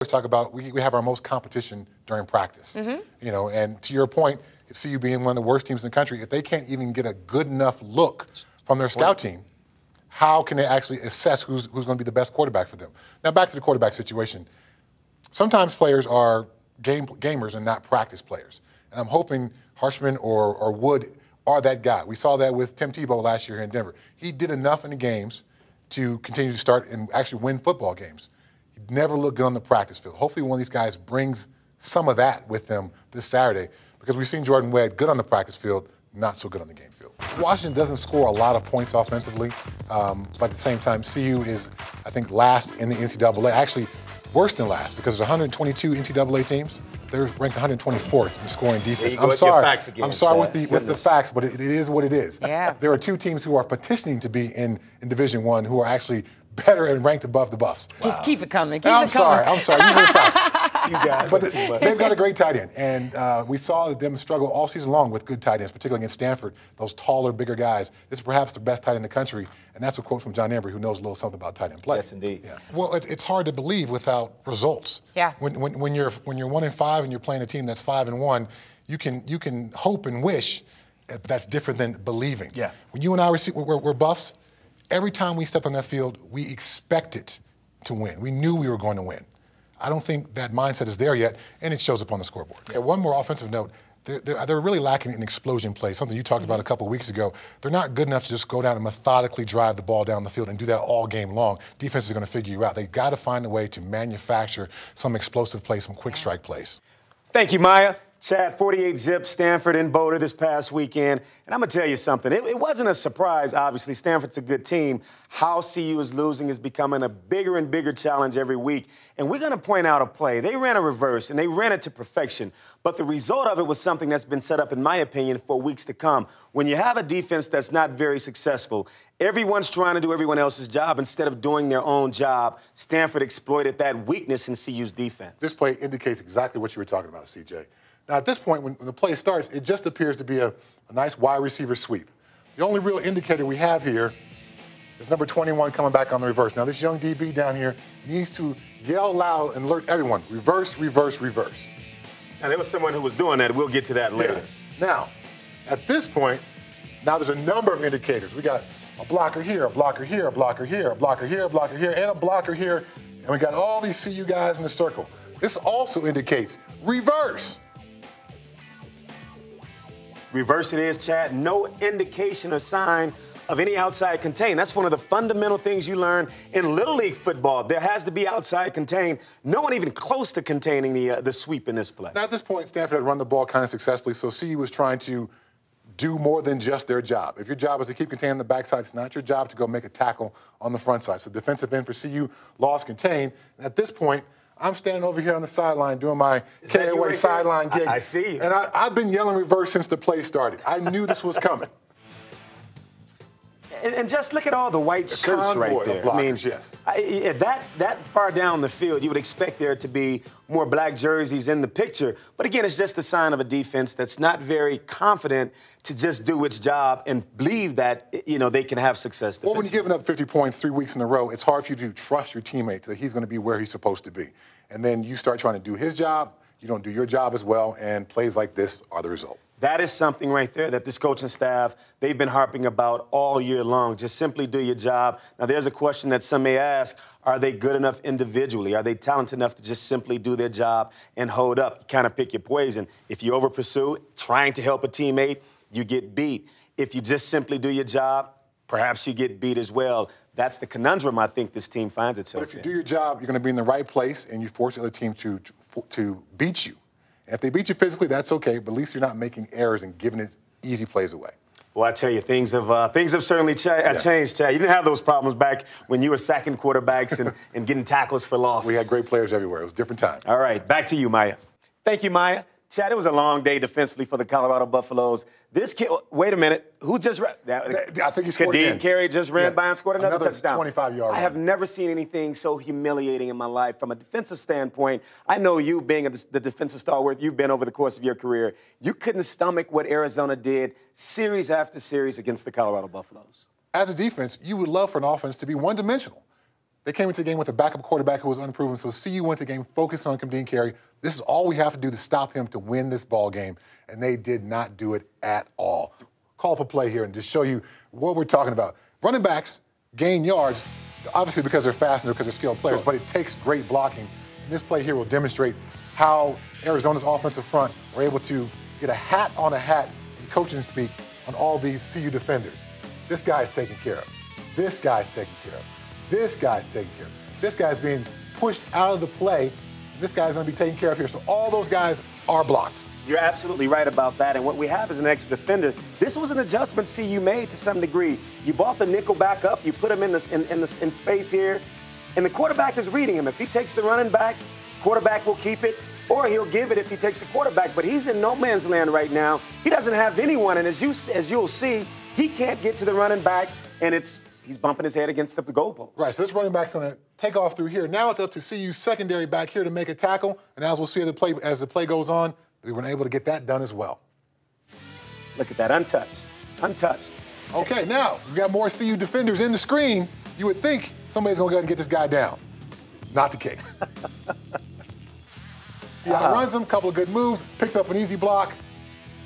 always talk about we have our most competition during practice. You know, and to your point, CU being one of the worst teams in the country, if they can't even get a good enough look from their scout team, how can they actually assess who's going to be the best quarterback for them? Now, back to the quarterback situation. Sometimes players are gamers and not practice players. And I'm hoping Harshman or Wood are that guy. We saw that with Tim Tebow last year here in Denver. He did enough in the games to continue to start and actually win football games. He never looked good on the practice field. Hopefully one of these guys brings some of that with them this Saturday, because we've seen Jordan Webb good on the practice field, not so good on the game field. Washington doesn't score a lot of points offensively, but at the same time, CU is, I think, last in the NCAA. Actually, worse than last, because there's 122 NCAA teams. They're ranked 124th in scoring defense. I'm sorry. I'm sorry with the facts, but it is what it is. Yeah. There are two teams who are petitioning to be in Division I who are actually better and ranked above the Buffs. Just keep it coming. I'm sorry. You heard the facts. You guys But are too much. they've got a great tight end, and we saw them struggle all season long with good tight ends, particularly against Stanford, those taller, bigger guys. This is perhaps the best tight end in the country, and that's a quote from John Embry, who knows a little something about tight end play. Yes, indeed. Yeah. Well, it's hard to believe without results. Yeah. When you're 1-5 and you're playing a team that's 5-1, you can hope and wish, but that's different than believing. Yeah. When you and I we're Buffs, every time we stepped on that field, we expected to win. We knew we were going to win. I don't think that mindset is there yet, and it shows up on the scoreboard. Yeah, one more offensive note. They're really lacking in explosion plays, something you talked about a couple of weeks ago. They're not good enough to just go down and methodically drive the ball down the field and do that all game long. Defense is going to figure you out. They've got to find a way to manufacture some explosive plays, some quick strike plays. Thank you, Maya. Chad, 48-zip Stanford and Boulder this past weekend. And I'm going to tell you something. It wasn't a surprise, obviously. Stanford's a good team. How CU is losing is becoming a bigger and bigger challenge every week. And we're going to point out a play. They ran a reverse, and they ran it to perfection. But the result of it was something that's been set up, in my opinion, for weeks to come. When you have a defense that's not very successful, everyone's trying to do everyone else's job instead of doing their own job. Stanford exploited that weakness in CU's defense. This play indicates exactly what you were talking about, CJ. Now, at this point, when the play starts, it just appears to be a nice wide receiver sweep. The only real indicator we have here is number 21 coming back on the reverse. Now, this young DB down here needs to yell loud and alert everyone, reverse, reverse, reverse. And there was someone who was doing that. We'll get to that later. Yeah. Now, at this point, now there's a number of indicators. We got a blocker here, a blocker here, a blocker here, a blocker here, a blocker here, and a blocker here. And we got all these CU guys in the circle. This also indicates reverse. Reverse it is, Chad. No indication or sign of any outside contain. That's one of the fundamental things you learn in Little League football. There has to be outside contain. No one even close to containing the sweep in this play. Now, at this point, Stanford had run the ball kind of successfully, so CU was trying to do more than just their job. If your job is to keep containing the backside, it's not your job to go make a tackle on the front side. So defensive end for CU lost contain. And at this point, I'm standing over here on the sideline doing my KOA sideline gig. I see you. And I've been yelling reverse since the play started. I knew this was coming. And just look at all the white shirts right there. Blockers, I mean, yes. That far down the field, you would expect there to be more black jerseys in the picture. But again, it's just a sign of a defense that's not very confident to just do its job and believe that, you know, they can have success defensively. Well, when you're giving up 50 points 3 weeks in a row, it's hard for you to trust your teammates that he's going to be where he's supposed to be. And then you start trying to do his job, you don't do your job as well, and plays like this are the result. That is something right there that this coaching staff, they've been harping about all year long. Just simply do your job. Now, there's a question that some may ask, are they good enough individually? Are they talented enough to just simply do their job and hold up? You kind of pick your poison. If you over-pursue, trying to help a teammate, you get beat. If you just simply do your job, perhaps you get beat as well. That's the conundrum I think this team finds itself in. But if you do your job, you're going to be in the right place, and you force the other team to beat you. If they beat you physically, that's okay, but at least you're not making errors and giving it easy plays away. Well, I tell you, things have certainly changed, Chad. You didn't have those problems back when you were sacking quarterbacks and getting tackles for losses. We had great players everywhere. It was a different time. All right, back to you, Maya. Thank you, Maya. Chad, it was a long day defensively for the Colorado Buffaloes. This kid, wait a minute, who just ran? I think he scored again. Kadeem Carey just ran by and scored another touchdown. 25-yard run. I have never seen anything so humiliating in my life. From a defensive standpoint, I know you being the defensive stalwart you've been over the course of your career, you couldn't stomach what Arizona did series after series against the Colorado Buffaloes. As a defense, you would love for an offense to be one-dimensional. They came into the game with a backup quarterback who was unproven, so CU went to the game focused on Kamdeen Carey. This is all we have to do to stop him to win this ball game, and they did not do it at all. Call up a play here and just show you what we're talking about. Running backs gain yards, obviously because they're fast and because they're skilled players, but it takes great blocking. And this play here will demonstrate how Arizona's offensive front were able to get a hat on a hat in coaching speak on all these CU defenders. This guy's taken care of. This guy's taken care of. This guy's taken care of. This guy's being pushed out of the play. This guy's going to be taken care of here. So all those guys are blocked. You're absolutely right about that. And what we have is an extra defender. This was an adjustment CU made to some degree. You brought the nickel back up. You put him in space here. And the quarterback is reading him. If he takes the running back, quarterback will keep it. Or he'll give it if he takes the quarterback. But he's in no man's land right now. He doesn't have anyone. And as you'll see, he can't get to the running back. And he's bumping his head against the goalpost. Right, so this running back's going to take off through here. Now it's up to CU's secondary back here to make a tackle. And as we'll see as the play goes on, they were able to get that done as well. Look at that, untouched, untouched. Okay, now we got more CU defenders in the screen. You would think somebody's going to go ahead and get this guy down. Not the case. He outruns him, couple of good moves, picks up an easy block.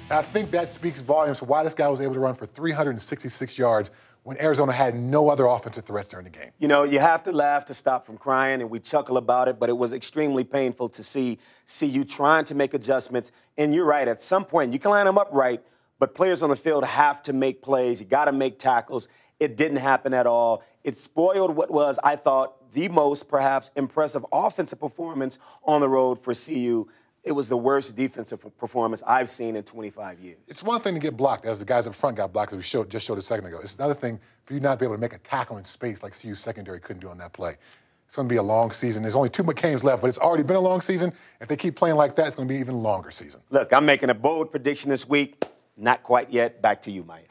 I think that speaks volumes for why this guy was able to run for 366 yards when Arizona had no other offensive threats during the game. You know, you have to laugh to stop from crying, and we chuckle about it, but it was extremely painful to see CU trying to make adjustments. And you're right, at some point, you can line them up right, but players on the field have to make plays. You got to make tackles. It didn't happen at all. It spoiled what was, I thought, the most, perhaps, impressive offensive performance on the road for CU. It was the worst defensive performance I've seen in 25 years. It's one thing to get blocked, as the guys up front got blocked, as we just showed a second ago. It's another thing for you not to be able to make a tackle in space like CU's secondary couldn't do on that play. It's going to be a long season. There's only 2 more games left, but it's already been a long season. If they keep playing like that, it's going to be an even longer season. Look, I'm making a bold prediction this week. Not quite yet. Back to you, Maya.